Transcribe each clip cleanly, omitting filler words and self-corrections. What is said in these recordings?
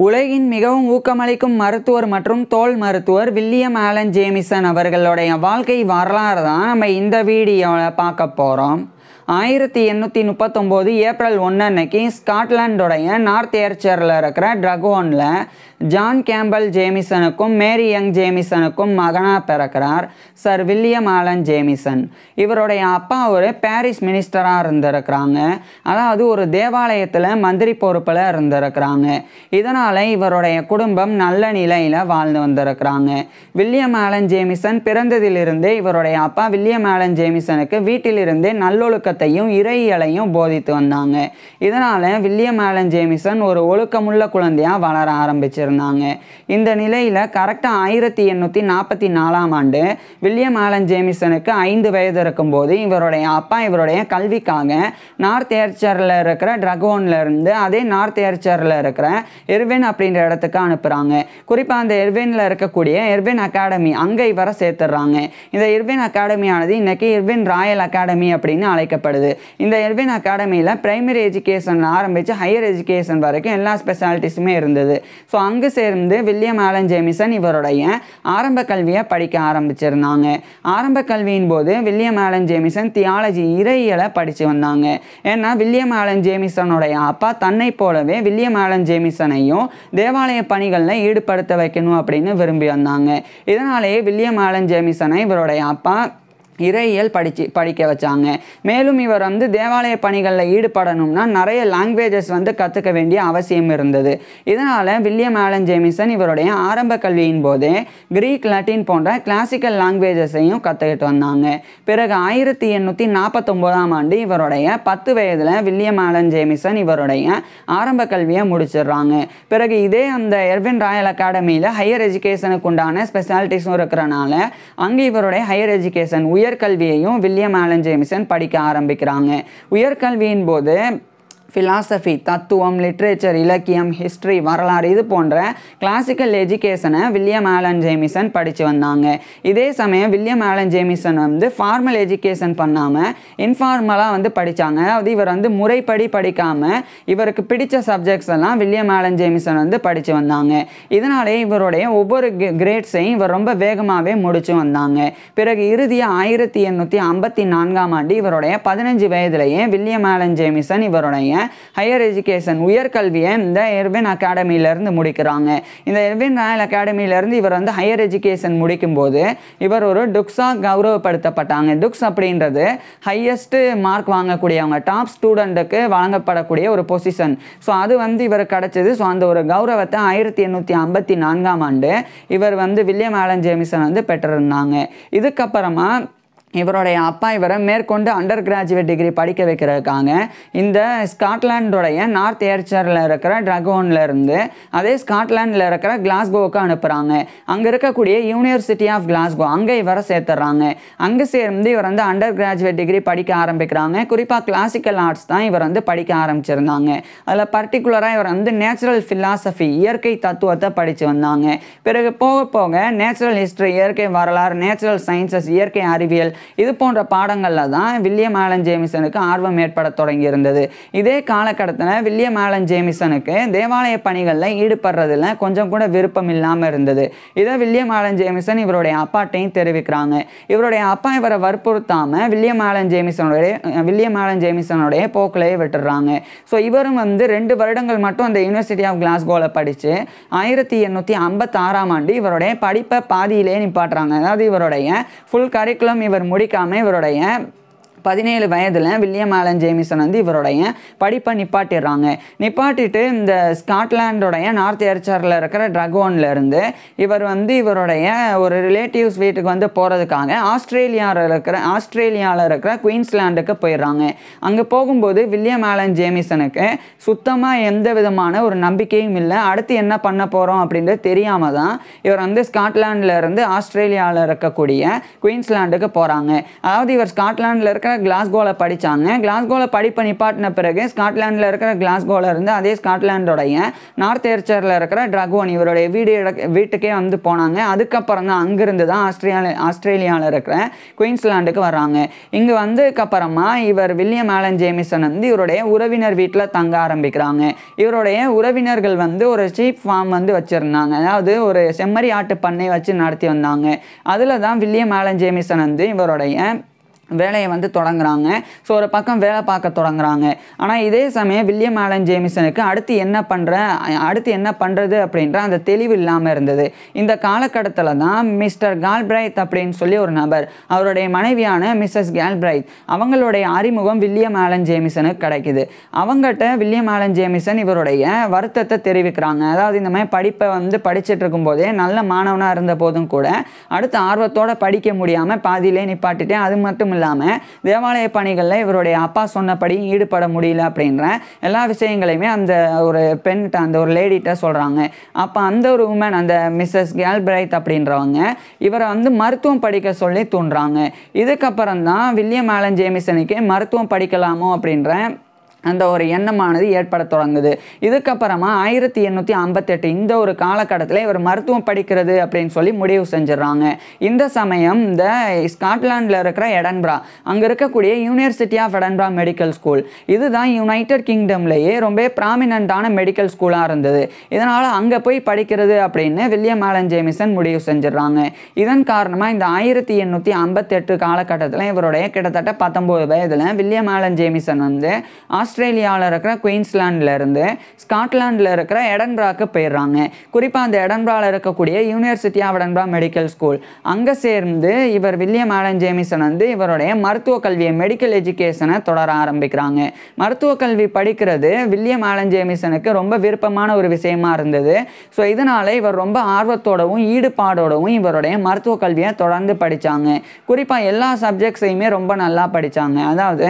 உலகின் மிகவும் ஊக்கமளிக்கும் மருத்துவர் மற்றும் தோல் மருத்துவர் வில்லியம் ஆலன் ஜேமிசன் அவர்களுடைய வாழ்க்கை வரலாறு தான் நம்ம இந்த வீடியோவில் பார்க்க போகிறோம். 1839 ஏப்ரல் 1 அன்னைக்கு ஸ்காட்லாண்டுடைய நார்த் ஏர்ச்சரில் இருக்கிற ட்ரகோனில் ஜான் கேம்பல் ஜேமிசனுக்கும் மேரி யங் ஜேமிசனுக்கும் மகனாக பிறக்கிறார் சர் வில்லியம் ஆலன் ஜேமிசன். இவருடைய அப்பா ஒரு பாரிஸ் மினிஸ்டராக இருந்திருக்கிறாங்க. அதாவது ஒரு தேவாலயத்தில் மந்திரி பொறுப்பில் இருந்திருக்கிறாங்க. இதனால் இவருடைய குடும்பம் நல்ல நிலையில் வாழ்ந்து வந்திருக்கிறாங்க. வில்லியம் ஆலன் ஜேமிசன் பிறந்ததிலிருந்தே இவருடைய அப்பா வில்லியம் ஆலன் ஜேமிசனுக்கு வீட்டிலிருந்தே நல்லொழுக்கத்தையும் இறையியலையும் போதித்து வந்தாங்க. இதனால் வில்லியம் ஆலன் ஜேமிசன் ஒரு ஒழுக்கமுள்ள குழந்தையாக வளர ஆரம்பிச்சிருந்தாங்க. இந்த நிலையில் கரெக்டாக 1844 ஆண்டு வில்லியம் ஆலன் ஜேமிசனுக்கு 5 வயது இருக்கும்போது இவருடைய அப்பா இவருடைய கல்விக்காக நார்த் ஏர்ச்சரில் இருக்கிற ட்ரகோனில் இருந்து அதே நார்த் ஏர்ச்சரில் இருக்கிற எர்வின் அப்படின்ற இடத்துக்கு அனுப்புகிறாங்க. குறிப்பாக அந்த எர்வினில் இருக்கக்கூடிய எர்வின் அகாடமி அங்கே இவரை சேர்த்துடுறாங்க. இந்த எர்வின் அகாடமியானது இன்னைக்கு எர்வின் ராயல் அகாடமி அப்படின்னு அழைக்கப்படுது. இந்த எர்வின் அகாடமியில் பிரைமரி எஜுகேஷன் ஆரம்பித்து ஹையர் எஜுகேஷன் வரைக்கும் எல்லா ஸ்பெஷாலிட்டிஸுமே இருந்தது. ஸோ அங்கு சேர்ந்து வில்லியம் ஆலன் ஜேமிசன் இவருடைய ஆரம்ப கல்வியை படிக்க ஆரம்பிச்சிருந்தாங்க. ஆரம்ப கல்வியின் போது வில்லியம் ஆலன் ஜேமிசன் தியாலஜி இறையியலை படித்து வந்தாங்க. ஏன்னா வில்லியம் ஆலன் ஜேமிசனுடைய அப்பா தன்னை போலவே வில்லியம் ஆலன் ஜேமிசனையும் தேவாலய பணிகளில் ஈடுபடுத்த வைக்கணும் அப்படின்னு விரும்பி வந்தாங்க. இதனாலேயே வில்லியம் ஆலன் ஜேமிசனை இவருடைய அப்பா இறையியல் படிக்க வச்சாங்க. மேலும் இவர் தேவாலய பணிகளில் ஈடுபடணும்னா நிறைய லாங்குவேஜஸ் கற்றுக்க வேண்டிய அவசியம் இருந்தது. இதனால் வில்லியம் ஆலன் ஜேமிசன் இவருடைய ஆரம்ப கல்வியின் போதே கிரீக் லட்டின் போன்ற கிளாசிக்கல் லாங்குவேஜஸையும் கற்றுக்கிட்டு வந்தாங்க. பிறகு 1849 ஆண்டு இவருடைய 10 வயதில் வில்லியம் ஆலன் ஜேமிசன் இவருடைய ஆரம்ப கல்வியை முடிச்சிடுறாங்க. பிறகு இதே அந்த எர்வின் ராயல் அகாடமியில் ஹையர் எஜுகேஷனுக்கு உண்டான ஸ்பெஷாலிட்டிஸும் இருக்கிறனால அங்கே இவருடைய ஹையர் எஜுகேஷன் உயர்கல்வியையும் வில்லியம் ஆலன் ஜேமிசன் படிக்க ஆரம்பிக்கிறாங்க. உயர்கல்வியின் போது ஃபிலாசபி, தத்துவம், லிட்ரேச்சர், இலக்கியம், ஹிஸ்ட்ரி, வரலாறு இது போன்ற கிளாசிக்கல் எஜுகேஷனை வில்லியம் ஆலன் ஜேமிசன் படித்து வந்தாங்க. இதே சமயம் William Alan Jamieson formal education பண்ணாமல் இன்ஃபார்மலாக படித்தாங்க. அதாவது இவர் முறைப்படி படிக்காமல் இவருக்கு பிடித்த சப்ஜெக்ட்ஸ் எல்லாம் வில்லியம் ஆலன் ஜேமிசன் படித்து வந்தாங்க. இதனாலே இவருடைய ஒவ்வொரு கிரேட்ஸையும் இவர் ரொம்ப வேகமாகவே முடித்து வந்தாங்க. பிறகு இறுதியாக 1854 ஆண்டு இவருடைய 15 வயதிலேயே வில்லியம் ஆலன் ஜேமிசன் இவருடைய ஹையர் எஜுகேஷன் உயர்கல்வியை இந்த எர்வின் அகாடமியிலிருந்து முடிக்கிறாங்க. இந்த எர்வின் ராயல் அகாடமியிலிருந்து இவர் ஹையர் எஜுகேஷன் முடிக்கும் போது இவர் ஒரு டுக்ஸாக கௌரவப்படுத்தப்பட்டாங்க. டுக்ஸ் அப்படின்றது ஹையஸ்ட் மார்க் வாங்கக்கூடியவங்க, டாப் ஸ்டூடெண்ட்டுக்கு வழங்கப்படக்கூடிய ஒரு பொசிஷன். ஸோ அது இவர் கிடைச்சது. ஸோ அந்த ஒரு கௌரவத்தை 1854 ஆண்டு இவர் வில்லியம் ஆலன் ஜேமிசன் பெற்றிருந்தாங்க. இதுக்கப்புறமா இவருடைய அப்பா இவரை மேற்கொண்டு அண்டர் கிராஜுவேட் டிகிரி படிக்க வைக்கிறதுக்காக இந்த ஸ்காட்லாண்டுடைய நார்த் ஏர்ச்சரில் இருக்கிற ட்ரகோனில் இருந்து அதே ஸ்காட்லாண்டில் இருக்கிற கிளாஸ்கோவுக்கு அனுப்புகிறாங்க. அங்கே இருக்கக்கூடிய யூனிவர்சிட்டி ஆஃப் கிளாஸ்கோ அங்கே இவரை சேர்த்துறாங்க. அங்கே சேர்ந்து இவர் அண்டர் கிராஜுவேட் டிகிரி படிக்க ஆரம்பிக்கிறாங்க. குறிப்பாக கிளாசிக்கல் ஆர்ட்ஸ் தான் இவர் படிக்க ஆரம்பிச்சிருந்தாங்க. அதில் பர்டிகுலராக இவர் நேச்சுரல் ஃபிலாசபி இயற்கை தத்துவத்தை படித்து வந்தாங்க. பிறகு போக போக நேச்சுரல் ஹிஸ்ட்ரி இயற்கை வரலாறு, நேச்சுரல் சயின்சஸ் இயற்கை அறிவியல் இது போன்ற பாடங்களில் தான் வில்லியம் ஆலன் ஜேமிசனுக்கு ஆர்வம் ஏற்பட தொடங்கி இருந்தது. இதே காலகட்டத்தில் வில்லியம் ஆலன் ஜேமிசனுக்கு தேவாலய பணிகளில் ஈடுபடுறதில் கொஞ்சம் கூட விருப்பம் இல்லாமல் இருந்தது. இதை வில்லியம் ஆலன் ஜேமிசன் இவருடைய அப்பாட்டையும் தெரிவிக்கிறாங்க. இவருடைய அப்பா இவரை வற்புறுத்தாமல் வில்லியம் ஆலன் ஜேமிசனுடைய போக்கிலேயே விட்டுடுறாங்க. ஸோ இவரும் 2 வருடங்கள் மட்டும் அந்த யூனிவர்சிட்டி ஆஃப் கிளாஸ்கோவில் படித்து 1856 ஆண்டு இவருடைய படிப்பை பாதியிலே நிப்பாட்டுறாங்க. அதாவது இவருடைய ஃபுல் கரிக்குலம் இவர் முடிக்காமல் இவருடைய 17 வயதில் வில்லியம் ஆலன் ஜேமிசன் இவருடைய படிப்பை நிப்பாட்டிட்டு இந்த ஸ்காட்லாண்டுடைய நார்த் ஏர்ச்சரில் இருக்கிற ட்ரகோனில் இருந்து இவர் இவருடைய ஒரு ரிலேட்டிவ்ஸ் வீட்டுக்கு போகிறதுக்காக ஆஸ்திரேலியாவில் இருக்கிற குயின்ஸ்லாண்டுக்கு போயிடுறாங்க. அங்கே போகும்போது வில்லியம் ஆலன் ஜேமிசனுக்கு சுத்தமாக எந்த விதமான ஒரு நம்பிக்கையும் இல்லை. அடுத்து என்ன பண்ண போகிறோம் அப்படின்றது தெரியாமல் தான் இவர் ஸ்காட்லாண்டில் இருந்து ஆஸ்திரேலியாவில் இருக்கக்கூடிய குயின்ஸ்லாண்டுக்கு போகிறாங்க. அதாவது இவர் ஸ்காட்லாண்டில் இருக்கிற இருக்கிற கிளாஸ்கோவில் படித்தாங்க. கிளாஸ்கோவில் படிப்பை நிப்பாட்டின பிறகு ஸ்காட்லாண்டில் இருக்கிற கிளாஸ்கோவில் இருந்து அதே ஸ்காட்லாண்டோடைய நார்த் ஏர்ச்சரில் இருக்கிற ட்ரகோன் இவருடைய வீட்டுக்கே வந்து போனாங்க. அதுக்கப்புறம் தான் அங்கிருந்து தான் ஆஸ்திரேலியாவில் இருக்கிற குயின்ஸ்லாண்டுக்கு வர்றாங்க. இங்கே வந்ததுக்கப்புறமா இவர் வில்லியம் ஆலன் ஜேமிசன் வந்து இவருடைய உறவினர் வீட்டில் தங்க ஆரம்பிக்கிறாங்க. இவருடைய உறவினர்கள் வந்து ஒரு ஷீப் ஃபார்ம் வந்து வச்சுருந்தாங்க, அதாவது ஒரு செம்மறி ஆட்டு பண்ணை வச்சு நடத்தி வந்தாங்க. அதில் தான் வில்லியம் ஆலன் ஜேமிசன் வந்து இவருடைய வேலையை வந்து தொடங்குறாங்க. ஸோ ஒரு பக்கம் வேலை பார்க்க தொடங்குறாங்க. ஆனால் இதே சமயம் வில்லியம் ஆலன் ஜேமிசனுக்கு அடுத்து என்ன பண்ணுறது அப்படின்ற அந்த தெளிவு இல்லாமல் இருந்தது. இந்த காலகட்டத்தில் தான் மிஸ்டர் கால்பிரைத் அப்படின்னு சொல்லி ஒரு நபர், அவருடைய மனைவியான மிஸ்ஸஸ் கால்பிரைத், அவங்களுடைய அறிமுகம் வில்லியம் ஆலன் ஜேமிசனுக்கு கிடைக்குது. அவங்ககிட்ட வில்லியம் ஆலன் ஜேமிசன் இவருடைய வருத்தத்தை தெரிவிக்கிறாங்க. அதாவது இந்த மாதிரி படிப்பை வந்து படிச்சுட்டு இருக்கும்போதே நல்ல மாணவனாக இருந்த போதும் கூட அடுத்த ஆர்வத்தோடு படிக்க முடியாமல் பாதியிலே நிப்பாட்டிட்டேன். அது மட்டும் இல்லாமல் தேவாலய பணிகளில் இவருடைய அப்பா சொன்னபடி ஈடுபட முடியல அப்படின்ற எல்லா விஷயங்களையுமே அந்த ஒரு பெண்கிட்ட, அந்த ஒரு லேடிகிட்ட சொல்கிறாங்க. அப்போ அந்த ஒரு உமன், அந்த மிஸ்ஸஸ் கால்பிரைத் அப்படின்றவங்க இவரை வந்து மருத்துவம் படிக்க சொல்லி தூண்டுறாங்க. இதுக்கப்புறம் தான் வில்லியம் ஆலன் ஜேமிசனுக்கு மருத்துவம் படிக்கலாமோ அப்படின்ற அந்த ஒரு எண்ணமானது ஏற்பட தொடங்குது. இதுக்கப்புறமா 1858 இந்த ஒரு காலகட்டத்தில் இவர் மருத்துவம் படிக்கிறது அப்படின்னு சொல்லி முடிவு செஞ்சிடறாங்க. இந்த சமயம் இந்த ஸ்காட்லாண்டில் இருக்கிற எடன்பரா, அங்கே இருக்கக்கூடிய university of Edinburgh medical school, இதுதான் யுனைடெட் கிங்டம்லேயே ரொம்ப ப்ராமினென்ட்டான மெடிக்கல் ஸ்கூலாக இருந்தது. இதனால் அங்கே போய் படிக்கிறது அப்படின்னு வில்லியம் ஆலன் ஜேமிசன் முடிவு செஞ்சிடறாங்க. இதன் காரணமாக இந்த 1858 காலகட்டத்தில் இவருடைய கிட்டத்தட்ட 19 வயதில் வில்லியம் ஆலன் ஜேமிசன் வந்து ஆஸ்திரேலியாவில் இருக்கிற குயின்ஸ்லாண்டில் இருந்து ஸ்காட்லாண்டில் இருக்கிற எடன்பராக்கு போயிடுறாங்க. குறிப்பாக அந்த எடன்பராவில் இருக்கக்கூடிய university of Edinburgh medical school அங்கே சேர்ந்து இவர் வில்லியம் ஆலன் ஜேமிசன் வந்து இவருடைய மருத்துவ கல்வியை, மெடிக்கல் எஜுகேஷனை தொடர ஆரம்பிக்கிறாங்க. மருத்துவ கல்வி படிக்கிறது வில்லியம் ஆலன் ஜேமிசனுக்கு ரொம்ப விருப்பமான ஒரு விஷயமா இருந்தது. ஸோ இதனால் இவர் ரொம்ப ஆர்வத்தோடவும் ஈடுபாடோடவும் இவருடைய மருத்துவ கல்வியை தொடர்ந்து படித்தாங்க. குறிப்பாக எல்லா சப்ஜெக்ட்ஸையுமே ரொம்ப நல்லா படித்தாங்க. அதாவது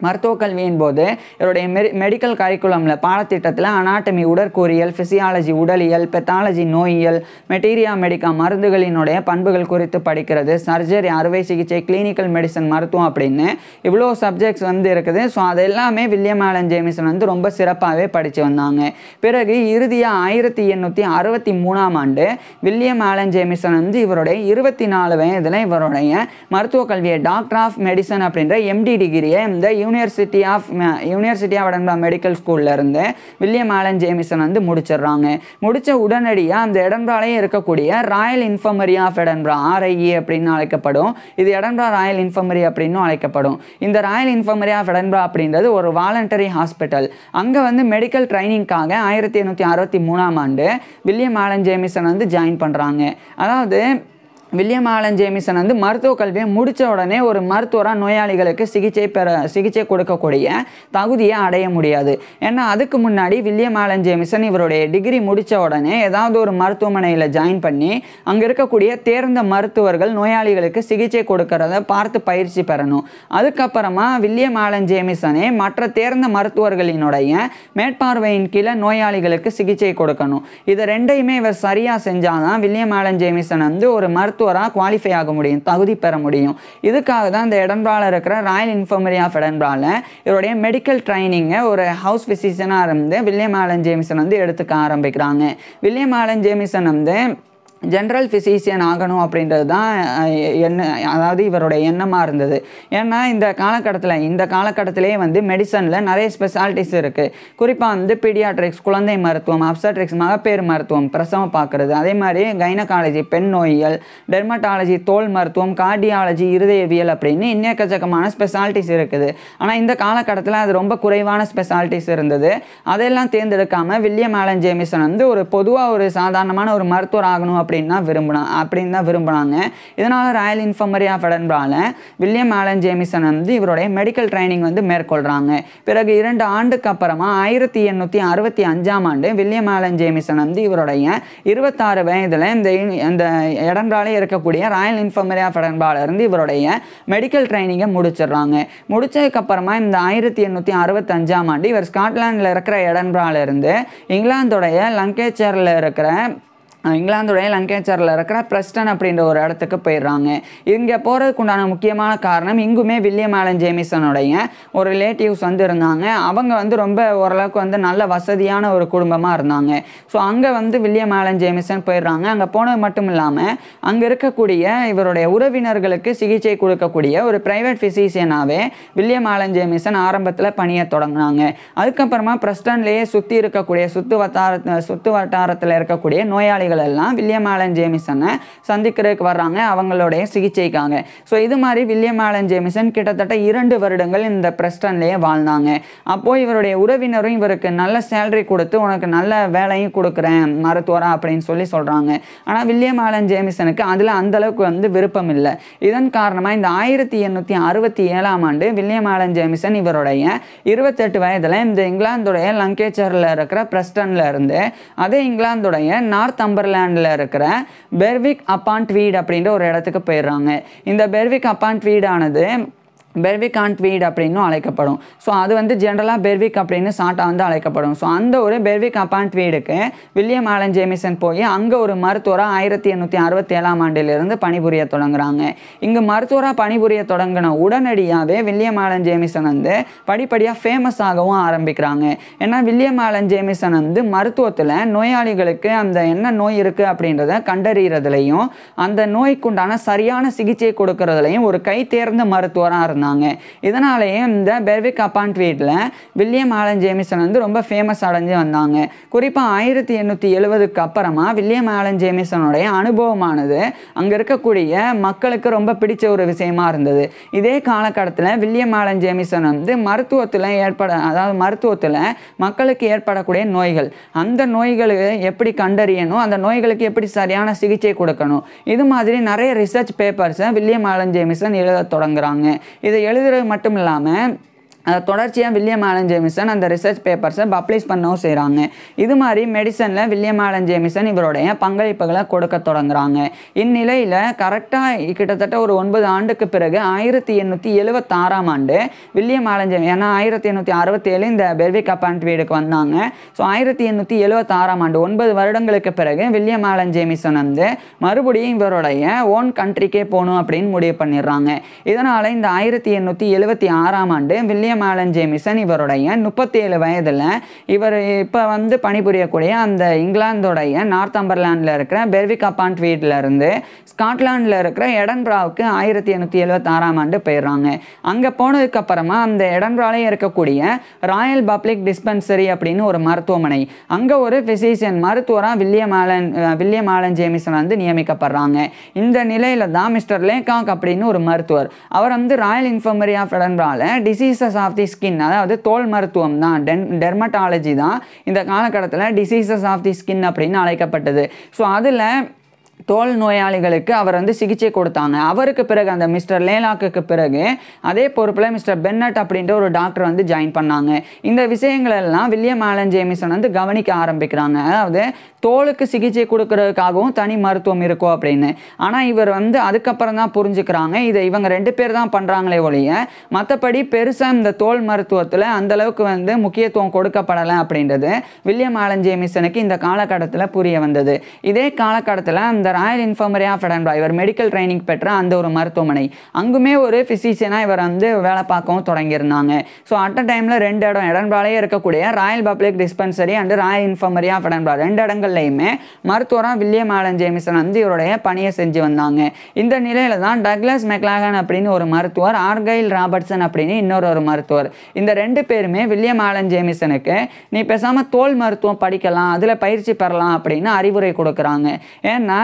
மருத்துவ கல்வியின் போது இவருடைய மெடிக்கல் கரிக்குலமில், பாடத்திட்டத்தில் அனாட்டமி உடற்கூறியல், ஃபிசியாலஜி உடலியல், பெத்தாலஜி நோயியல், மெட்டீரியா மெடிக்கா மருந்துகளினுடைய பண்புகள் குறித்து படிக்கிறது, சர்ஜரி அறுவை சிகிச்சை, கிளினிக்கல் மெடிசன் மருத்துவம் அப்படின்னு இவ்வளோ சப்ஜெக்ட்ஸ் வந்து இருக்குது. ஸோ அது எல்லாமே வில்லியம் ஆலன் ஜேமிசன் வந்து ரொம்ப சிறப்பாகவே படித்து வந்தாங்க. பிறகு இறுதியாக 1863ஆம் ஆண்டு வில்லியம் ஆலன் ஜேமிசன் வந்து இவருடைய 24 வயதில் இவருடைய மருத்துவ கல்வியை, டாக்டர் ஆஃப் மெடிசன் அப்படின்ற MD டிகிரியை இந்த யூனிவர்சிட்டி ஆஃப் எடன்பரா மெடிக்கல் ஸ்கூல்ல இருந்து வில்லியம் ஆலன் ஜேமிசன் வந்து முடிச்சிடுறாங்க. முடிச்ச உடனடியாக அந்த எடன்பராலே இருக்கக்கூடிய royal infirmary of Edinburgh, RIE அப்படின்னு அழைக்கப்படும், இது எடன்பரா ராயல் இன்ஃபர்மரி அப்படின்னு அழைக்கப்படும். இந்த ராயல் இன்ஃபர்மரி ஆஃப் எடன்பரா அப்படின்றது ஒரு வாலண்டரி ஹாஸ்பிட்டல். அங்கே வந்து மெடிக்கல் ட்ரைனிங்காக 1863ஆம் ஆண்டு வில்லியம் ஆலன் ஜேமிசன் வந்து ஜாயின் பண்ணுறாங்க. அதாவது வில்லியம் ஆலன் ஜேமிசன் வந்து மருத்துவ கல்வியை முடித்த உடனே ஒரு மருத்துவராக நோயாளிகளுக்கு சிகிச்சை கொடுக்கக்கூடிய தகுதியை அடைய முடியாது. ஏன்னா அதுக்கு முன்னாடி வில்லியம் ஆலன் ஜேமிசன் இவருடைய டிகிரி முடித்த உடனே ஏதாவது ஒரு மருத்துவமனையில் ஜாயின் பண்ணி அங்கே இருக்கக்கூடிய தேர்ந்த மருத்துவர்கள் நோயாளிகளுக்கு சிகிச்சை கொடுக்கறத பார்த்து பயிற்சி பெறணும். அதுக்கப்புறமா வில்லியம் ஆலன் ஜேமிசனே மற்ற தேர்ந்த மருத்துவர்களினுடைய மேற்பார்வையின் கீழே நோயாளிகளுக்கு சிகிச்சை கொடுக்கணும். இதை ரெண்டையுமே இவர் சரியாக செஞ்சாதான் வில்லியம் ஆலன் ஜேமிசன் வந்து ஒரு மருத்துவராக குவாலிஃபை ஆக முடியும், தகுதி பெற முடியும். இதுக்காக தான் இந்த எடன்பராவில் இருக்கிற ராயல் இன்ஃபர்மரி ஆஃப் எடன்பராவில் இவருடைய மெடிக்கல் ட்ரைனிங்கை ஒரு ஹவுஸ் ஃபிசிஷியனாக இருந்து வில்லியம் ஆலன் ஜேமிசன் வந்து எடுத்துக்க ஆரம்பிக்கிறாங்க. வில்லியம் ஆலன் ஜேமிசன் வந்து ஜென்ரல் ஃபிசிஷியன் ஆகணும் அப்படின்றது தான் அதாவது இவருடைய எண்ணமாக இருந்தது. ஏன்னா இந்த காலகட்டத்திலே வந்து மெடிசனில் நிறைய ஸ்பெஷாலிட்டிஸ் இருக்குது. குறிப்பாக வந்து பீடியாட்ரிக்ஸ் குழந்தை மருத்துவம், அப்சட்ரிக்ஸ் மகப்பேறு மருத்துவம், பிரசவம் பார்க்குறது, அதே மாதிரி கைனகாலஜி பெண் நோயியல், டெர்மட்டாலஜி தோல் மருத்துவம், கார்டியாலஜி இருதயவியல் அப்படின்னு எக்கச்சக்கமான ஸ்பெஷாலிட்டிஸ் இருக்குது. ஆனால் இந்த காலகட்டத்தில் அது ரொம்ப குறைவான ஸ்பெஷாலிட்டிஸ் இருந்தது. அதெல்லாம் தேர்ந்தெடுக்காமல் வில்லியம் ஆலன் ஜேமிசன் வந்து ஒரு பொதுவாக ஒரு சாதாரணமான ஒரு மருத்துவர் ஆகணும் அப்படின்னு தான் விரும்பினாங்க. இதனால் ராயல் இன்ஃபர்மரி ஆஃப் எடன்பராவில் வில்லியம் ஆலன் ஜேமிசன் வந்து இவருடைய மெடிக்கல் ட்ரைனிங் வந்து மேற்கொள்கிறாங்க. பிறகு 2 ஆண்டுக்கு அப்புறமா 1865ஆம் ஆண்டு வில்லியம் ஆலன் ஜேமிசன் வந்து இவருடைய 26 வயதில் இந்த எடன்பராலே இருக்கக்கூடிய ராயல் இன்ஃபர்மரி ஆஃப் எடன்பரால இருந்து இவருடைய மெடிக்கல் ட்ரைனிங்கை முடிச்சிடுறாங்க. முடிச்சதுக்கப்புறமா இந்த 1865ஆம் ஆண்டு இவர் ஸ்காட்லாண்டில் இருக்கிற எடன்பரால இருந்து இங்கிலாந்துடைய லங்கேச்சரில் இருக்கிற இங்கிலாந்துடைய லங்கேச்சரில் இருக்கிற பிரஸ்டன் அப்படின்ற ஒரு இடத்துக்கு போயிடுறாங்க. இங்கே போகிறதுக்கு உண்டான முக்கியமான காரணம், இங்குமே வில்லியம் ஆலன் ஜேமிசனுடைய ஒரு ரிலேட்டிவ்ஸ் வந்து இருந்தாங்க. அவங்க வந்து ரொம்ப ஓரளவுக்கு வந்து நல்ல வசதியான ஒரு குடும்பமாக இருந்தாங்க. ஸோ அங்கே வந்து வில்லியம் ஆலன் ஜேமிசன் போயிடுறாங்க. அங்கே போனது மட்டும் இல்லாமல் அங்கே இருக்கக்கூடிய இவருடைய உறவினர்களுக்கு சிகிச்சை கொடுக்கக்கூடிய ஒரு ப்ரைவேட் ஃபிசிஷியனாகவே வில்லியம் ஆலன் ஜேமிசன் ஆரம்பத்தில் பணியை தொடங்கினாங்க. அதுக்கப்புறமா பிரஸ்டன்லேயே சுற்றி இருக்கக்கூடிய சுற்று வட்டாரத்தில் இருக்கக்கூடிய நோயாளிகள் எல்லாம் வில்லியம் ஆலன் ஜேமிசனை சந்திக்கிறதுக்கு வர்றாங்க அவங்களுடைய சிகிச்சைக்காக. ஸோ இது மாதிரி வில்லியம் ஆலன் ஜேமிசன் கிட்டத்தட்ட 2 வருடங்கள் இந்த பிரஸ்டன்லேயே வாழ்ந்தாங்க. அப்போது இவருடைய உறவினரும் இவருக்கு நல்ல சேலரி கொடுத்து உனக்கு நல்ல வேலையும் கொடுக்குறேன் மருத்துவரா அப்படின்னு சொல்கிறாங்க. ஆனால் வில்லியம் ஆலன் ஜேமிசனுக்கு அதில் அந்தளவுக்கு வந்து விருப்பம் இல்லை. இதன் காரணமாக இந்த 1867ஆம் ஆண்டு வில்லியம் ஆலன் ஜேமிசன் இவருடைய 28 வயதில் இந்த இங்கிலாந்துடைய லங்கேச்சரில் இருக்கிற பிரஸ்டனில் இருந்து அதே இங்கிலாந்துடைய நார்த்தம்பர்லாண்டில் இருக்கிற பெர்விக் அப்பான் ட்வீட் அப்படின்ற ஒரு இடத்துக்கு போயிடுறாங்க. இந்த பெர்விக் அப்பான் ட்வீட் ஆனது பெர்விக் ஆன் ட்வீட் அப்படின்னும் அழைக்கப்படும். ஸோ அது வந்து ஜென்ரலாக பெர்விக் அப்படின்னு ஷார்ட்டாக வந்து அழைக்கப்படும். ஸோ அந்த ஒரு பெர்விக் அப்பான் ட்வீடுக்கு வில்லியம் ஆலன் ஜேமிசன் போய் அங்கே ஒரு மருத்துவராக 1867ஆம் ஆண்டிலிருந்து பணிபுரிய தொடங்குறாங்க. இங்கே மருத்துவராக பணிபுரிய தொடங்கின உடனடியாகவே வில்லியம் ஆலன் ஜேமிசன் வந்து படிப்படியாக ஃபேமஸ் ஆகவும் ஆரம்பிக்கிறாங்க. ஏன்னா வில்லியம் ஆலன் ஜேமிசன் வந்து மருத்துவத்தில் நோயாளிகளுக்கு அந்த என்ன நோய் இருக்குது அப்படின்றத கண்டறிகிறதுலையும் அந்த நோய்க்குண்டான சரியான சிகிச்சை கொடுக்கறதுலையும் ஒரு கை தேர்ந்த மருத்துவராக இருந்தாங்க. இதனாலேயே இந்த பெர்விக் அப்பான் ட்வீட்டில் வில்லியம் ஆலன் ஜேமிசன் வந்து ரொம்ப ஃபேமஸ் அடைஞ்சு வந்தாங்க. குறிப்பாக 1870க்கு அப்புறமா வில்லியம் ஆலன் ஜேமிசனுடைய அனுபவமானது அங்கே இருக்கக்கூடிய மக்களுக்கு ரொம்ப பிடிச்ச ஒரு விஷயமா இருந்தது. இதே காலகட்டத்தில் வில்லியம் ஆலன் ஜேமிசன் வந்து மருத்துவத்தில் மக்களுக்கு ஏற்படக்கூடிய நோய்கள், அந்த நோய்களுக்கு எப்படி கண்டறியணும், அந்த நோய்களுக்கு எப்படி சரியான சிகிச்சை கொடுக்கணும், இது மாதிரி நிறைய ரிசர்ச் பேப்பர்ஸை வில்லியம் ஆலன் ஜேமிசன் எழுத தொடங்குறாங்க. இதை எழுதுறது மட்டும் இல்லாமல் தொடர்ச்சியாக வில்லியம் ஆலன் ஜேமிசன் அந்த ரிசர்ச் பேப்பர்ஸை பப்ளிஷ் பண்ணவும் செய்கிறாங்க. இது மாதிரி மெடிசனில் வில்லியம் ஆலன் ஜேமிசன் இவருடைய பங்களிப்புகளை கொடுக்க தொடங்குறாங்க. இந்நிலையில் கரெக்டாக கிட்டத்தட்ட ஒரு 9 ஆண்டுக்கு பிறகு 1876ஆம் ஆண்டு வில்லியம் ஆலன் ஜேமிசன், ஏன்னா 1867 இந்த பெர்விக் அப்பான் ட்வீடுக்கு வந்தாங்க. ஸோ 1876ஆம் ஆண்டு 9 வருடங்களுக்கு பிறகு வில்லியம் ஆலன் ஜேமிசன் வந்து மறுபடியும் இவருடைய ஓன் கண்ட்ரிக்கே போகணும் அப்படின்னு முடிவு பண்ணிடுறாங்க. இதனால் இந்த 1876ஆம் ஆண்டு வில்லியம் ஆலன் ஜேமிசன் இவருடைய 37 வயதில் இவர் இப்போ வந்து பணிபுரியக்கூடிய அந்த இங்கிலாந்துடைய நார்த்தம்பர்லாண்டில் இருக்கிற பெர்விக் அப்பான் ட்வீட்டில் இருந்து ஸ்காட்லாண்டில் இருக்கிற எடன்பராவுக்கு 1876ஆம் ஆண்டு போயிடுறாங்க. அங்கே போனதுக்கப்புறமா அந்த எடன்பராலே இருக்கக்கூடிய ராயல் பப்ளிக் டிஸ்பென்சரி அப்படின்னு ஒரு மருத்துவமனை, அங்கே ஒரு ஃபிசிஷியன் மருத்துவராக வில்லியம் ஆலன் ஜேமிசன் வந்து நியமிக்கப்படுறாங்க. இந்த நிலையில் தான் மிஸ்டர் லேகாக் அப்படின்னு ஒரு மருத்துவர், அவர் வந்து ராயல் இன்ஃபர்மரி ஆஃப் எடன்பரால டிசீசஸ் ஆஃப் தி ஸ்கின், அதாவது தோல் மருத்துவம் தான், டெர்மட்டாலஜி தான் இந்த காலகட்டத்தில் டிசீசஸ் ஆஃப் தி ஸ்கின் அப்படின்னு அழைக்கப்பட்டது. ஸோ அதில் தோல் நோயாளிகளுக்கு அவர் வந்து சிகிச்சை கொடுத்தாங்க. அவருக்கு பிறகு அந்த மிஸ்டர் லேலாக்கு பிறகு அதே பொறுப்பில் மிஸ்டர் பென்னட் அப்படின்ற ஒரு டாக்டர் வந்து ஜாயின் பண்ணாங்க. இந்த விஷயங்கள் எல்லாம் வில்லியம் ஆலன் ஜேமிசன் வந்து கவனிக்க ஆரம்பிக்கிறாங்க. அதாவது தோலுக்கு சிகிச்சை கொடுக்கறதுக்காகவும் தனி மருத்துவம் இருக்கும் அப்படின்னு. ஆனால் இவர் வந்து அதுக்கப்புறம் தான் புரிஞ்சுக்கிறாங்க இதை இவங்க 2 பேர் தான் பண்ணுறாங்களே ஒழிய மற்றபடி பெருசாக இந்த தோல் மருத்துவத்தில் அந்தளவுக்கு வந்து முக்கியத்துவம் கொடுக்கப்படலை அப்படின்றது வில்லியம் ஆலன் ஜேமிசனுக்கு இந்த காலகட்டத்தில் புரிய வந்தது. இதே காலகட்டத்தில் அந்த ராயல் இன்ஃபர்மரி ஆஃப் எடன்பரா, இவர் மெடிக்கல் ட்ரைனிங் பெற்ற அந்த ஒரு மருத்துவமனை, அங்குமே ஒரு ஃபிசிஷியனாக இவர் வந்து வேலை பார்க்கவும் தொடங்கியிருந்தாங்க. ஸோ அட் அ டைமில் 2 இடம், எடன்பராலே இருக்கக்கூடிய royal public dispensary and royal infirmary of Edinburgh 2 இடங்கள்லையுமே மருத்துவராக வில்லியம் ஆலன் ஜேமிசன் வந்து இவருடைய பணியை செஞ்சு வந்தாங்க. இந்த நிலையில தான் டக்ளஸ் மெக்லாகன் அப்படின்னு ஒரு மருத்துவர், ஆர்கைல் ராபர்ட்சன் அப்படின்னு இன்னொரு மருத்துவர், இந்த 2 பேருமே வில்லியம் ஆலன் ஜேமிசனுக்கு நீ பேசாமல் தோல் மருத்துவம் படிக்கலாம், அதில் பயிற்சி பெறலாம் அப்படின்னு அறிவுரை கொடுக்குறாங்க. ஏன்னா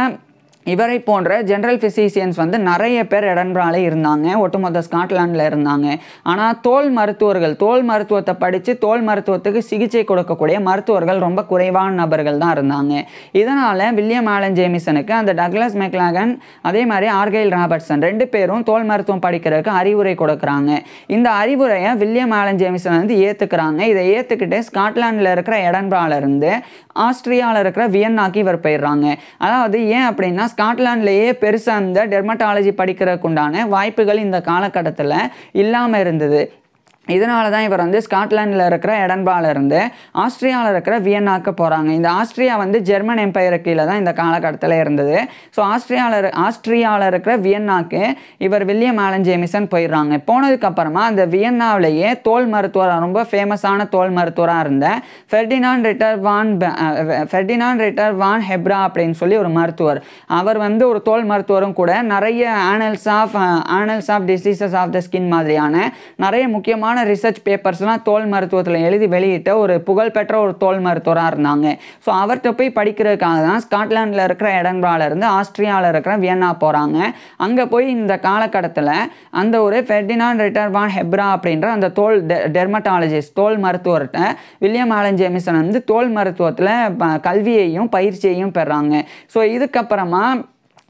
இவரை போன்ற ஜென்ரல் ஃபிசிஷியன்ஸ் வந்து நிறைய பேர் எடன்பரால இருந்தாங்க, ஒட்டுமொத்த ஸ்காட்லாண்டில் இருந்தாங்க. ஆனால் தோல் மருத்துவத்தை படித்து தோல் மருத்துவத்துக்கு சிகிச்சை கொடுக்கக்கூடிய மருத்துவர்கள் ரொம்ப குறைவான நபர்கள் தான் இருந்தாங்க. இதனால் வில்லியம் ஆலன் ஜேமிசனுக்கு அந்த டக்ளஸ் மெக்லாகன் அதே மாதிரி ஆர்கைல் ராபர்ட்சன் 2 பேரும் தோல் மருத்துவம் படிக்கிறதுக்கு அறிவுரை கொடுக்குறாங்க. இந்த அறிவுரையை வில்லியம் ஆலன் ஜேமிசன் வந்து ஏற்றுக்கிறாங்க. இதை ஏற்றுக்கிட்டு ஸ்காட்லாண்டில் இருக்கிற எடன்பரால இருந்து ஆஸ்திரியாவில் இருக்கிற வியன்னாக்கு இவர் போயிடுறாங்க. அதாவது ஏன் அப்படின்னா ஸ்காட்லாண்ட்லேயே பெருசாக அந்த டெர்மட்டாலஜி படிக்கிறதுக்குண்டான வாய்ப்புகள் இந்த காலகட்டத்தில் இல்லாமல் இருந்தது. இதனால தான் இவர் வந்து ஸ்காட்லாண்டில் இருக்கிற எடன்பாலேருந்து ஆஸ்திரியாவில் இருக்கிற வியன்னாக்கு போகிறாங்க. இந்த ஆஸ்திரியா வந்து ஜெர்மன் எம்பையர் கீழே தான் இந்த காலகட்டத்தில் இருந்தது. ஸோ ஆஸ்திரியாவில் இருக்கிற வியன்னாக்கு இவர் வில்லியம் ஆலன் ஜேமிசன் போயிடுறாங்க. போனதுக்கப்புறமா அந்த வியன்னாவிலேயே தோல் மருத்துவர், ரொம்ப ஃபேமஸான தோல் மருத்துவராக இருந்த ஃபெர்டினாண்ட் ரிட்டர் வான் ஹெப்ரா அப்படின்னு சொல்லி ஒரு மருத்துவர். அவர் வந்து ஒரு தோல் மருத்துவரும் கூட. நிறைய annals of diseases of the skin மாதிரியான நிறைய முக்கியமான ரிசர்ச் பேப்பர்ஸ்லாம் தோல் மருத்துவத்தில் எழுதி வெளியிட்ட ஒரு புகழ்பெற்ற ஒரு தோல் மருத்துவராக இருந்தாங்க. ஸோ அவர்கிட்ட போய் படிக்கிறதுக்காக தான் ஸ்காட்லாண்டில் இருக்கிற எடன்பாலேருந்து ஆஸ்திரியாவில் இருக்கிற வியன்னா போகிறாங்க. அங்கே போய் இந்த காலகட்டத்தில் அந்த ஒரு ஃபெர்டினாண்ட் ரிட்டர் வான் ஹெப்ரா அப்படின்ற அந்த தோல் டெர்மட்டாலஜிஸ்ட் தோல் மருத்துவர்கிட்ட வில்லியம் ஆலன் ஜேமிசன் வந்து தோல் மருத்துவத்தில் கல்வியையும் பயிற்சியையும் பெறாங்க. ஸோ இதுக்கப்புறமா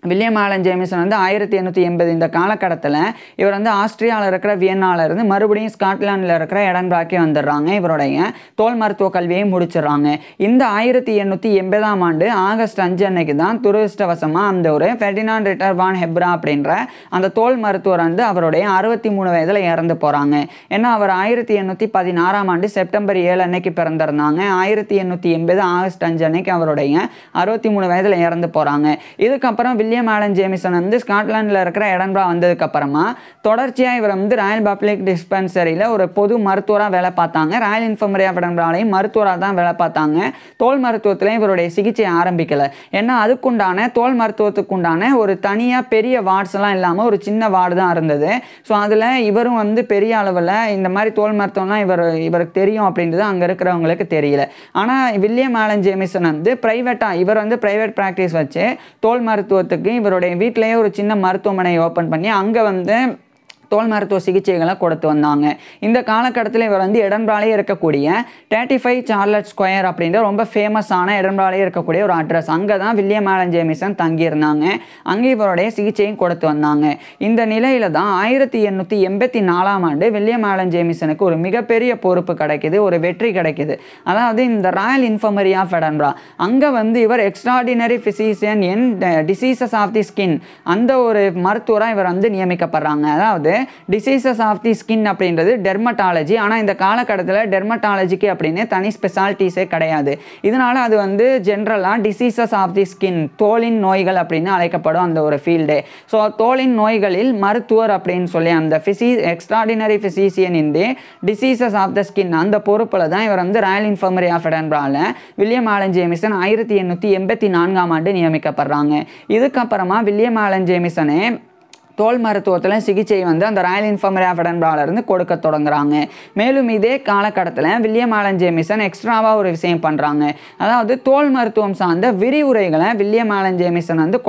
வில்லியம் ஆலன் ஜேமிசன் வந்து 1880 இந்த காலகட்டத்தில் இவர் வந்து ஆஸ்திரியாவில் இருக்கிற வியன்னாவிலிருந்து மறுபடியும் ஸ்காட்லாண்டில் இருக்கிற எடன்பாக்கே வந்துடுறாங்க. இவருடைய தோல் மருத்துவ கல்வியை முடிச்சிடுறாங்க. இந்த 1880ஆம் ஆண்டு ஆகஸ்ட் 5 அன்னைக்கு தான் துரதிர்ஷ்டவசமாக அந்த ஒரு ஃபெர்டினாண்ட் ரிட்டர் வான் ஹெப்ரா அப்படின்ற அந்த தோல் மருத்துவர் வந்து அவருடைய 63 வயதில் இறந்து போகிறாங்க. ஏன்னா அவர் 1816ஆம் ஆண்டு செப்டம்பர் 7 அன்னைக்கு பிறந்திருந்தாங்க. 1880 ஆகஸ்ட் 5 அன்னைக்கு அவருடைய 63 வயதில் இறந்து போகிறாங்க. இதுக்கப்புறம் வில்லியம் ஆலன் ஜேமிசன் வந்து ஸ்காட்லாண்டில் இருக்கிற எடன்பரா வந்ததுக்கப்புறமா தொடர்ச்சியாக இவர் வந்து ராயல் பப்ளிக் டிஸ்பென்சரியில் ஒரு பொது மருத்துவராக வேலை பார்த்தாங்க. ராயல் இன்ஃபர்மரி ஆஃப் எடன்பராலையும் மருத்துவராக தான் வேலை பார்த்தாங்க. தோல் மருத்துவத்திலையும் இவருடைய சிகிச்சை ஆரம்பிக்கலை. ஏன்னா அதுக்குண்டான தோல் மருத்துவத்துக்குண்டான ஒரு தனியாக பெரிய வார்ட்ஸ்லாம் இல்லாமல் ஒரு சின்ன வார்டு தான் இருந்தது. ஸோ அதில் இவரும் வந்து பெரிய அளவில் இந்த மாதிரி தோல் மருத்துவம்லாம் இவருக்கு தெரியும் அப்படின்றது அங்கே இருக்கிறவங்களுக்கு தெரியல. ஆனால் வில்லியம் ஆலன் ஜேமிசன் வந்து இவர் வந்து ப்ரைவேட் ப்ராக்டிஸ் வச்சு தோல் மருத்துவத்துக்கு இவருடைய வீட்டிலேயே ஒரு சின்ன மருத்துவமனை ஓப்பன் பண்ணி அங்கே வந்து தோல் மருத்துவ சிகிச்சைகளை கொடுத்து வந்தாங்க. இந்த காலகட்டத்தில் இவர் வந்து எடன்பராலே இருக்கக்கூடிய 35 சார்லட் ஸ்கொயர் அப்படின்ற ரொம்ப ஃபேமஸான எடன்பராலே இருக்கக்கூடிய ஒரு அட்ரஸ், அங்கே தான் வில்லியம் ஆலன் ஜேமிசன் தங்கியிருந்தாங்க. அங்கே இவருடைய சிகிச்சையும் கொடுத்து வந்தாங்க. இந்த நிலையில தான் 1884ஆம் ஆண்டு வில்லியம் ஆலன் ஜேமிசனுக்கு ஒரு மிகப்பெரிய பொறுப்பு கிடைக்குது, ஒரு வெற்றி கிடைக்குது. அதாவது இந்த ராயல் இன்ஃபர்மரி ஆஃப் எடன்பரா அங்கே வந்து இவர் extraordinary physician in diseases of the skin அந்த ஒரு மருத்துவராக இவர் வந்து நியமிக்கப்படுறாங்க. அதாவது டிசீசஸ் ஆஃப் தி ஸ்கின் அப்படின்றது டெர்மட்டாலஜி. ஆனால் இந்த காலகட்டத்தில் டெர்மட்டாலஜிக்கு அப்படின்னு தனி ஸ்பெஷாலிட்டிஸே கிடையாது. இதனால அது வந்து ஜென்ரலாக டிசீசஸ் ஆஃப் தி ஸ்கின் தோலின் நோய்கள் அப்படின்னு அழைக்கப்படும் அந்த ஒரு ஃபீல்டு. ஸோ தோலின் நோய்களில் மருத்துவர் அப்படின்னு சொல்லி அந்த extraordinary physician in the diseases of the skin அந்த பொறுப்பில் தான் இவர் வந்து ராயல் இன்ஃபர்மரி ஆஃப் எடன்பரால வில்லியம் ஆலன் ஜேமிசன் 1884ஆம் ஆண்டு நியமிக்கப்படுறாங்க. இதுக்கப்புறமா வில்லியம் ஆலன் ஜேமிசனே தோல் மருத்துவத்தில் சிகிச்சை வந்து அந்த ராயல் இன்ஃபர்மரி ஆஃப் எடன்பராலேருந்து கொடுக்க தொடங்குறாங்க. மேலும் இதே காலகட்டத்தில் வில்லியம் ஆலன் ஜேமிசன் எக்ஸ்ட்ராவாக ஒரு விஷயம் பண்ணுறாங்க. அதாவது தோல் மருத்துவம் சார்ந்த விரிவுரைகளை வில்லியம் ஆலன் ஜேமிசன் வந்து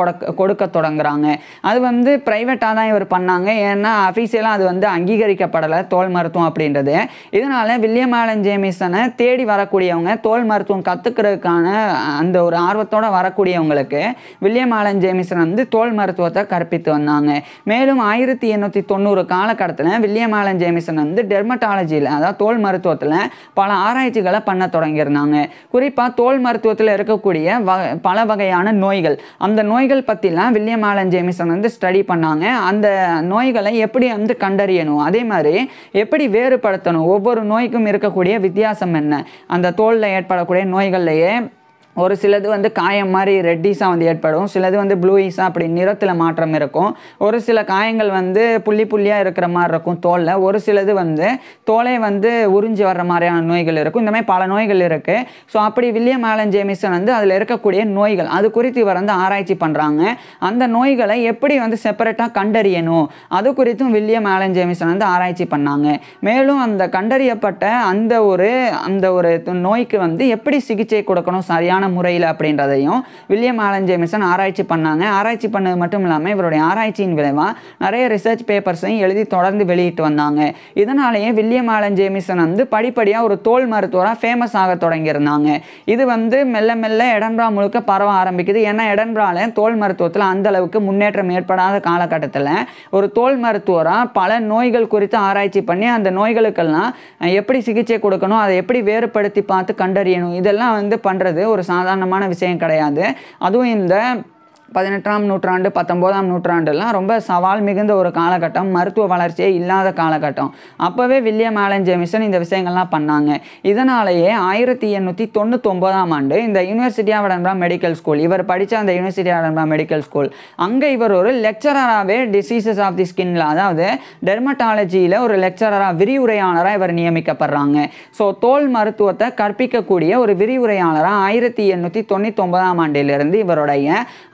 கொடுக்க தொடங்குறாங்க. அது வந்து ப்ரைவேட்டாக தான் இவர் பண்ணாங்க. ஏன்னா அஃபீஷியலாக அது வந்து அங்கீகரிக்கப்படலை தோல் மருத்துவம் அப்படின்றது. இதனால் வில்லியம் ஆலன் ஜேமிசனை தேடி வரக்கூடியவங்க தோல் மருத்துவம் கற்றுக்கிறதுக்கான அந்த ஒரு ஆர்வத்தோடு வரக்கூடியவங்களுக்கு வில்லியம் ஆலன் ஜேமிசன் வந்து தோல் மருத்துவத்தை கற்பித்து வந்தாங்க. மேலும் 1890 காலகட்டத்தில் வில்லியம் ஆலன் ஜேமிசன் வந்து டெர்மட்டாலஜியில் அதாவது தோல் மருத்துவத்தில் பல ஆராய்ச்சிகளை பண்ண தொடங்கியிருந்தாங்க. குறிப்பாக தோல் மருத்துவத்தில் இருக்கக்கூடிய பல வகையான நோய்கள், அந்த நோய்கள் பற்றிலாம் வில்லியம் ஆலன் ஜேமிசன் வந்து ஸ்டடி பண்ணாங்க. அந்த நோய்களை எப்படி வந்து கண்டறியணும், அதே மாதிரி எப்படி வேறுபடுத்தணும், ஒவ்வொரு நோய்க்கும் இருக்கக்கூடிய வித்தியாசம் என்ன, அந்த தோலில் ஏற்படக்கூடிய நோய்கள்லையே ஒரு சிலது வந்து காயம் மாதிரி ரெட்டிஸாக வந்து ஏற்படும், சிலது வந்து ப்ளூயிஸாக அப்படி நிறத்தில் மாற்றம் இருக்கும், ஒரு சில காயங்கள் வந்து புள்ளி புள்ளியாக இருக்கிற மாதிரி இருக்கும் தோலில், ஒரு சிலது வந்து தோலை வந்து உறிஞ்சி வர்ற மாதிரியான நோய்கள் இருக்கும். இந்த மாதிரி பல நோய்கள் இருக்குது. ஸோ அப்படி வில்லியம் ஆலன் ஜேமிசன் வந்து அதில் இருக்கக்கூடிய நோய்கள் அது குறித்து இவர் வந்து ஆராய்ச்சி பண்ணுறாங்க. அந்த நோய்களை எப்படி வந்து செப்பரேட்டாக கண்டறியணும் அது குறித்தும் வில்லியம் ஆலன் ஜேமிசன் வந்து ஆராய்ச்சி பண்ணாங்க. மேலும் அந்த கண்டறியப்பட்ட அந்த ஒரு நோய்க்கு வந்து எப்படி சிகிச்சை கொடுக்கணும் சரியான முறையில் அப்படின்றதையும் வில்லியம் ஆலன் ஜேமிசன் ஆராய்ச்சி பண்ணாங்க. ஆராய்ச்சி பண்ணது மட்டும் இல்லாமல் இவருடைய ஆராய்ச்சியின் விளைவாக நிறைய ரிசர்ச் பேப்பர்ஸையும் எழுதி தொடர்ந்து வெளியிட்டு வந்தாங்க. இதனாலேயே வில்லியம் ஆலன் ஜேமிசன் வந்து படிப்படியாக ஒரு தோல் மருத்துவராக ஃபேமஸ் ஆக தொடங்கியிருந்தாங்க. இது வந்து மெல்ல மெல்ல எடன்பரா முழுக்க பரவ ஆரம்பிக்குது. ஏன்னா எடன்பரால தோல் மருத்துவத்தில் அந்த அளவுக்கு முன்னேற்றம் ஏற்படாத காலகட்டத்தில் ஒரு தோல் மருத்துவராக பல நோய்கள் குறித்து ஆராய்ச்சி பண்ணி அந்த நோய்களுக்கெல்லாம் எப்படி சிகிச்சை கொடுக்கணும், அதை எப்படி வேறுபடுத்தி பார்த்து கண்டறியணும், இதெல்லாம் வந்து பண்ணுறது ஒரு சாதாரணமான விஷயம் கிடையாது. அதுவும் இந்த 18ஆம் நூற்றாண்டு 19ஆம் நூற்றாண்டுலாம் ரொம்ப சவால் மிகுந்த ஒரு காலகட்டம், மருத்துவ வளர்ச்சியே இல்லாத காலகட்டம். அப்போவே வில்லியம் ஆலன் ஜேமிசன் இந்த விஷயங்கள்லாம் பண்ணாங்க. இதனாலேயே 1899ஆம் ஆண்டு இந்த university of Edinburgh medical school, இவர் படித்த அந்த university of Edinburgh medical school, அங்கே இவர் ஒரு லெக்சரராகவே டிசீசஸ் ஆஃப் தி ஸ்கின்ல, அதாவது டெர்மட்டாலஜியில் ஒரு லெக்சரராக விரிவுரையாளராக இவர் நியமிக்கப்படுறாங்க. ஸோ தோல் மருத்துவத்தை கற்பிக்கக்கூடிய ஒரு விரிவுரையாளராக 1899ஆம் ஆண்டிலிருந்து இவருடைய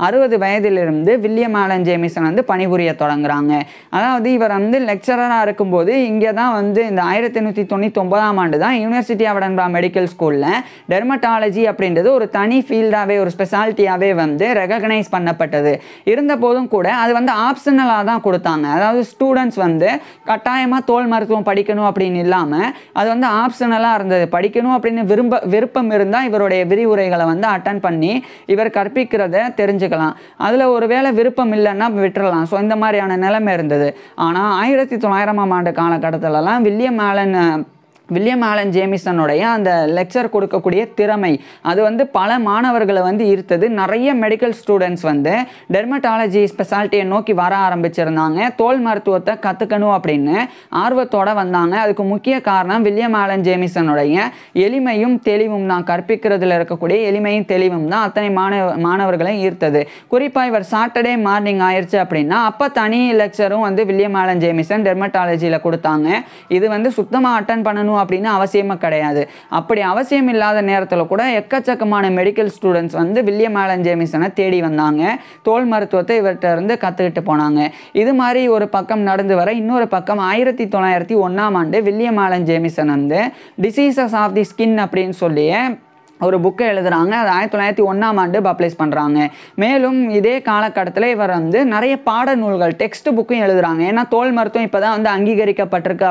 60 வயதிலிருந்து வில்லியம் ஆலன் ஜேமிசன் வந்து பணிபுரிய தொடங்குறாங்க. அதாவது இவர் வந்து லெக்சரராக இருக்கும்போது இங்கே தான் வந்து இந்த 1899ஆம் ஆண்டு தான் யூனிவர்சிட்டி ஆஃப் எடன்பரா மெடிக்கல் ஸ்கூலில் டெர்மட்டாலஜி அப்படின்றது ஒரு தனி ஃபீல்டாகவே, ஒரு ஸ்பெஷாலிட்டியாகவே வந்து ரெகக்னைஸ் பண்ணப்பட்டது. இருந்தபோதும் கூட அது வந்து ஆப்ஷனலாக தான் கொடுத்தாங்க. அதாவது ஸ்டூடெண்ட்ஸ் வந்து கட்டாயமாக தோல் மருத்துவம் படிக்கணும் அப்படின்னு இல்லாமல் அது வந்து ஆப்ஷனலாக இருந்தது. படிக்கணும் அப்படின்னு விருப்பம் இருந்தால் இவருடைய விரிவுரைகளை வந்து அட்டன் பண்ணி இவர் கற்பிக்கிறத தெரிஞ்சுக்கலாம். அதில் ஒரு வேளை விருப்பம் இல்லைன்னா விட்டுறலாம். ஸோ இந்த மாதிரியான நிலைமை இருந்தது. ஆனால் 1900ஆம் ஆண்டு காலகட்டத்திலலாம் வில்லியம் ஆலன் ஜேமிசனுடைய அந்த லெக்சர் கொடுக்கக்கூடிய திறமை அது வந்து பல மாணவர்களை வந்து ஈர்த்தது. நிறைய மெடிக்கல் ஸ்டூடெண்ட்ஸ் வந்து டெர்மட்டாலஜி ஸ்பெஷாலிட்டியை நோக்கி வர ஆரம்பிச்சிருந்தாங்க. தோல் மருத்துவத்தை கற்றுக்கணும் அப்படின்னு ஆர்வத்தோடு வந்தாங்க. அதுக்கு முக்கிய காரணம் வில்லியம் ஆலன் ஜேமிசனுடைய எளிமையும் தெளிவும் தான். கற்பிக்கிறதுல இருக்கக்கூடிய எளிமையும் தெளிவும் தான் அத்தனை மாணவர்களை ஈர்த்தது. குறிப்பாக இவர் சாட்டர்டே மார்னிங் ஆயிடுச்சு அப்படின்னா அப்போ தனி லெக்சரும் வந்து வில்லியம் ஆலன் ஜேமிசன் டெர்மட்டாலஜியில் கொடுத்தாங்க. இது வந்து சுத்தமாக அட்டன் பண்ணணும் அப்படின்னு அவசியமே கிடையாது. அப்படி அவசியம் இல்லாத நேரத்தில் கூட எக்கச்சக்கமான மெடிக்கல் ஸ்டூடெண்ட்ஸ் வந்து வில்லியம் ஆலன் ஜேமிசனை தேடி வந்தாங்க. தோல் மருத்துவத்தை இவர்கிட்ட இருந்து கற்றுக்கிட்டு போனாங்க. இது மாதிரி ஒரு பக்கம் நடந்து வர இன்னொரு பக்கம் 1901ஆம் ஆண்டு வில்லியம் ஆலன் ஜேமிசன் வந்து டிசீசஸ் ஆஃப் தி ஸ்கின் அப்படின்னு சொல்லி ஒரு புக்கை எழுதுகிறாங்க. அது 1901ஆம் ஆண்டு பப்ளிஷ் பண்ணுறாங்க. மேலும் இதே காலகட்டத்தில் இவர் வந்து நிறைய பாடநூல்கள், டெக்ஸ்ட் புக்கும் எழுதுகிறாங்க. ஏன்னா தோல் மருத்துவம் இப்போ தான் வந்து அங்கீகரிக்கப்பட்டிருக்கு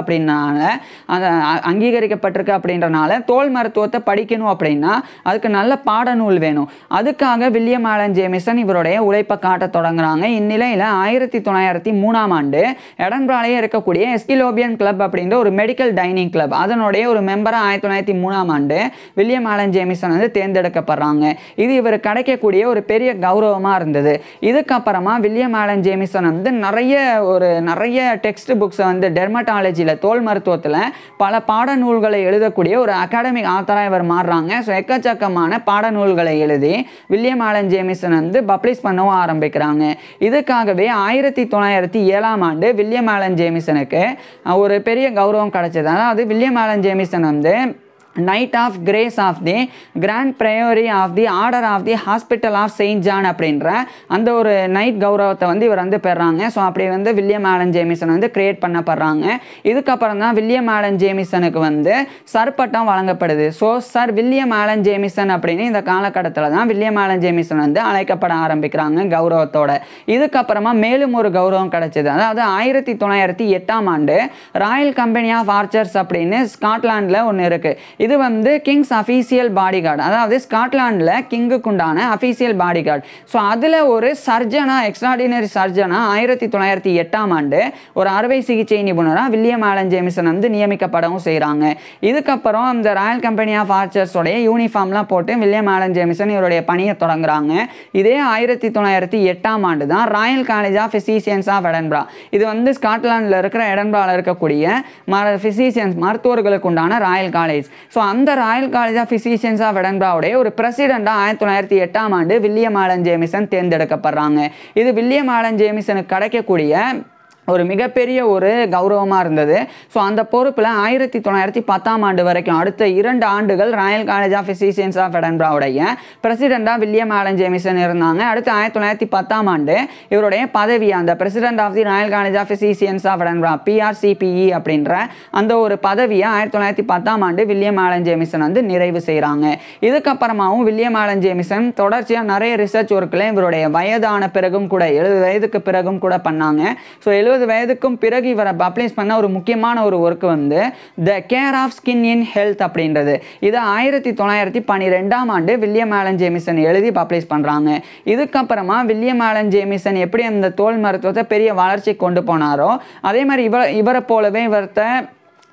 அப்படின்றனால தோல் மருத்துவத்தை படிக்கணும் அப்படின்னா அதுக்கு நல்ல பாடநூல் வேணும். அதுக்காக வில்லியம் ஆலன் ஜேமிசன் இவருடைய உழைப்பை காட்ட தொடங்குறாங்க. இந்நிலையில் 1903ஆம் ஆண்டு எடன்பராலேயே இருக்கக்கூடிய எஸ்கிலோபியன் கிளப் அப்படின்ற ஒரு மெடிக்கல் டைனிங் கிளப், அதனுடைய ஒரு மெம்பராக 1903ஆம் ஆண்டு வில்லியம் ஆலன் ஜேமிசன் வந்து தேர்ந்தெடுக்கப்படுறாங்க. இது இவர் கிடைக்கக்கூடிய ஒரு பெரிய கௌரவமாக இருந்தது. இதுக்கப்புறமா வில்லியம் ஆலன் ஜேமிசன் வந்து நிறைய டெக்ஸ்ட் புக்ஸை வந்து டெர்மட்டாலஜியில், தோல் மருத்துவத்தில் பல பாடநூல்களை எழுதக்கூடிய ஒரு அகாடமிக் ஆத்தராக இவர் மாறுறாங்க. ஸோ எக்கச்சக்கமான பாடநூல்களை எழுதி வில்லியம் ஆலன் ஜேமிசன் வந்து பப்ளிஷ் பண்ணவும் ஆரம்பிக்கிறாங்க. இதுக்காகவே 1907ஆம் ஆண்டு வில்லியம் ஆலன் ஜேமிசனுக்கு ஒரு பெரிய கௌரவம் கிடைச்சது. அதாவது வில்லியம் ஆலன் ஜேமிசன் வந்து Knight of Grace of the Grand Priory of the Order of the Hospital of Saint John அப்படின்ற அந்த ஒரு நைட் கௌரவத்தை வந்து இவர் வந்து பெறாங்க. ஸோ அப்படி வந்து வில்லியம் ஆலன் ஜேமிசன் வந்து கிரியேட் பண்ணப்படுறாங்க. இதுக்கப்புறம் தான் வில்லியம் ஆலன் ஜேமிசனுக்கு வந்து சர் பட்டம் வழங்கப்படுது. So sir William Alan Jamieson அப்படின்னு இந்த காலகட்டத்தில் தான் வில்லியம் ஆலன் ஜேமிசன் வந்து அழைக்கப்பட ஆரம்பிக்கிறாங்க கௌரவத்தோட. இதுக்கப்புறமா மேலும் ஒரு கௌரவம் கிடைச்சது. அதாவது 1908ஆம் ஆண்டு ராயல் கம்பெனி ஆஃப் ஆர்ச்சர்ஸ் அப்படின்னு ஸ்காட்லாண்டில் ஒன்று இருக்குது. இது வந்து கிங்ஸ் அஃபீஷியல் பாடிகார்டு, அதாவது ஸ்காட்லாண்டில் கிங்குக்கு உண்டான அஃபீஷியல் பாடிகார்டு. ஸோ அதில் ஒரு சர்ஜனாக, எக்ஸ்ட்ராடினரி சர்ஜனாக 1908ஆம் ஆண்டு ஒரு அறுவை சிகிச்சை நிபுணராக வில்லியம் ஆலன் ஜேமிசன் வந்து நியமிக்கப்படவும் செய்கிறாங்க. இதுக்கப்புறம் இந்த ராயல் கம்பெனி ஆஃப் ஆர்ச்சர்ஸோடைய யூனிஃபார்ம்லாம் போட்டு வில்லியம் ஆலன் ஜேமிசன் இவருடைய பணியை தொடங்குறாங்க. இதே 1908ஆம் ஆண்டு தான் Royal college of physicians of Edinburgh, இது வந்து ஸ்காட்லாண்டில் இருக்கிற எடன்பராவில் இருக்கக்கூடிய ஃபிசிஷியன்ஸ், மருத்துவர்களுக்கு உண்டான ராயல் காலேஜ். ஸோ அந்த Royal college of physicians of எடன்பராவுடைய ஒரு பிரசிடெண்டாக 1908ஆம் ஆண்டு வில்லியம் ஆலன் ஜேமிசன் தேர்ந்தெடுக்கப்படுறாங்க. இது வில்லியம் ஆலன் ஜேமிசனுக்கு கிடைக்கக்கூடிய ஒரு மிகப்பெரிய ஒரு கௌரவமாக இருந்தது. ஸோ அந்த பொறுப்பில் 1910ஆம் ஆண்டு வரைக்கும் அடுத்த 2 ஆண்டுகள் Royal college of physicians of எடன்பராவுடைய பிரசிடெண்டாக வில்லியம் ஆலன் ஜேமிசன் இருந்தாங்க. அடுத்து 1910ஆம் ஆண்டு இவருடைய பதவி, அந்த president of the Royal college of physicians of Edinburgh, PRCPE அப்படின்ற அந்த ஒரு பதவியை 1910ஆம் ஆண்டு வில்லியம் ஆலன் ஜேமிசன் வந்து நிறைவு செய்கிறாங்க. இதுக்கப்புறமாவும் வில்லியம் ஆலன் ஜேமிசன் தொடர்ச்சியாக நிறைய ரிசர்ச் ஒர்க்கில் இவருடைய வயதான பிறகும் கூட 70 வயதுக்கு பிறகும் கூட பண்ணாங்க. ஸோ 70 வயதுக்கும் பிறகு இவரை பப்ளிஷ் பண்ண ஒரு முக்கியமான ஒரு ஒர்க் வந்து the care of skin in health அப்படின்றது. இதை 1912ஆம் ஆண்டு வில்லியம் ஆலன் ஜேமிசன் எழுதி பப்ளிஷ் பண்ணுறாங்க. இதுக்கப்புறமா வில்லியம் ஆலன் ஜேமிசன் எப்படி அந்த தோல் மருத்துவத்தை பெரிய வளர்ச்சி கொண்டு போனாரோ அதே மாதிரி இவரை போலவே இவர்கிட்ட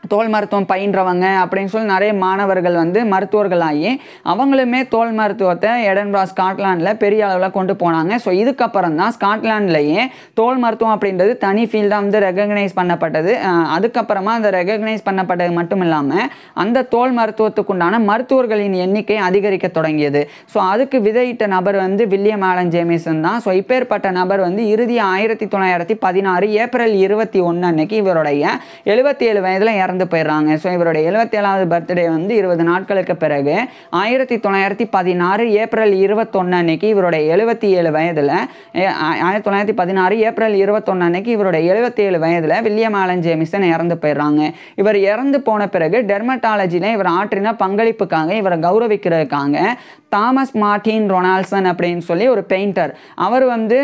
தோல் மருத்துவம் பயின்றவங்க அப்படின்னு சொல்லி நிறைய மாணவர்கள் வந்து மருத்துவர்களாகி அவங்களுமே தோல் மருத்துவத்தை எடன்பரா ஸ்காட்லாண்டில் பெரிய அளவில் கொண்டு போனாங்க. ஸோ இதுக்கப்புறம் தான் ஸ்காட்லாண்ட்லேயே தோல் மருத்துவம் அப்படின்றது தனி ஃபீல்டாக வந்து ரெகக்னைஸ் பண்ணப்பட்டது. அதுக்கப்புறமா அந்த ரெகக்னைஸ் பண்ணப்பட்டது மட்டும் இல்லாமல் அந்த தோல் மருத்துவத்துக்குண்டான மருத்துவர்களின் எண்ணிக்கை அதிகரிக்க தொடங்கியது. ஸோ அதுக்கு விதையிட்ட நபர் வந்து வில்லியம் ஆலன் ஜேமிசன் தான். ஸோ இப்பேற்பட்ட நபர் வந்து இறுதி 1916 ஏப்ரல் 21 அன்னைக்கு இவருடைய 77 வயதில் இறந்து போயிடுறாங்க. ஸோ இவருடைய 77வது பர்த்டே வந்து 20 நாட்களுக்கு பிறகு 1916 ஏப்ரல் 21 அன்னைக்கு இவருடைய 77 வயதில் 1916 ஏப்ரல் 21 அன்னைக்கு இவருடைய 77 வயதில் வில்லியம் ஆலன் ஜேமிசன் இறந்து போயிடுறாங்க. இவர் இறந்து போன பிறகு டெர்மட்டாலஜியில் இவர் ஆற்றின பங்களிப்புக்காக இவரை கௌரவிக்கிறதுக்காக தாமஸ் மார்டின் ரொனால்ட்சன் அப்படின்னு சொல்லி ஒரு பெயிண்டர், அவர் வந்து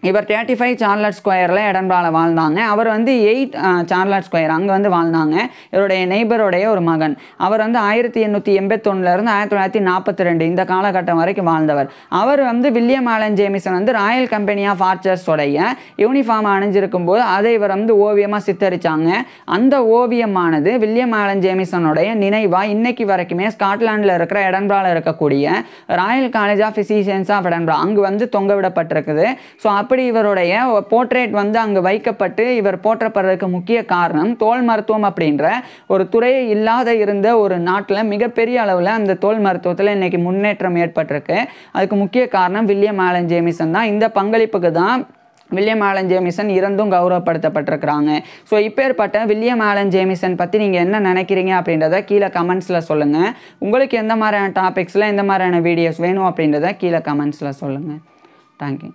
இவர் 35 சார்லட் ஸ்கொயரில் எடன்பராவில் வாழ்ந்தாங்க. அவர் வந்து 8 சார்லட் ஸ்கொயர் அங்கே வந்து வாழ்ந்தாங்க. இவருடைய நெய்பருடைய ஒரு மகன். அவர் வந்து 1881 1942 இந்த காலகட்டம் வரைக்கும் வாழ்ந்தவர். அவர் வந்து வில்லியம் ஆலன் ஜேமிசன் வந்து ராயல் கம்பெனி ஆஃப் ஆர்ச்சர்ஸோடைய யூனிஃபார்ம் அணிஞ்சிருக்கும் போது அதை இவர் வந்து ஓவியமாக சித்தரித்தாங்க. அந்த ஓவியமானது வில்லியம் ஆலன் ஜேமிசனுடைய நினைவாக இன்னைக்கு வரைக்குமே ஸ்காட்லாண்டில் இருக்கிற எடன்பராவில் இருக்கக்கூடிய royal college of physicians of Edinburgh அங்கு வந்து தொங்க விடப்பட்டிருக்குது. ஸோ அப்படி இவருடைய போர்ட்ரேட் வந்து அங்கே வைக்கப்பட்டு இவர் போற்றப்படுறதுக்கு முக்கிய காரணம் தோல் மருத்துவம் அப்படின்ற ஒரு துறையை இல்லாத இருந்த ஒரு நாட்டில் மிகப்பெரிய அளவில் அந்த தோல் மருத்துவத்தில் இன்னைக்கு முன்னேற்றம் ஏற்பட்டிருக்கு. அதுக்கு முக்கிய காரணம் வில்லியம் ஆலன் ஜேமிசன் தான். இந்த பங்களிப்புக்கு தான் வில்லியம் ஆலன் ஜேமிசன் இறந்தும் கௌரவப்படுத்தப்பட்டிருக்கிறாங்க. ஸோ இப்பேற்பட்ட வில்லியம் ஆலன் ஜேமிசன் பற்றி நீங்கள் என்ன நினைக்கிறீங்க அப்படின்றத கீழே கமெண்ட்ஸில் சொல்லுங்கள். உங்களுக்கு எந்த மாதிரியான டாபிக்ஸில் எந்த மாதிரியான வீடியோஸ் வேணும் அப்படின்றத கீழே கமெண்ட்ஸில் சொல்லுங்கள். தேங்க்யூ.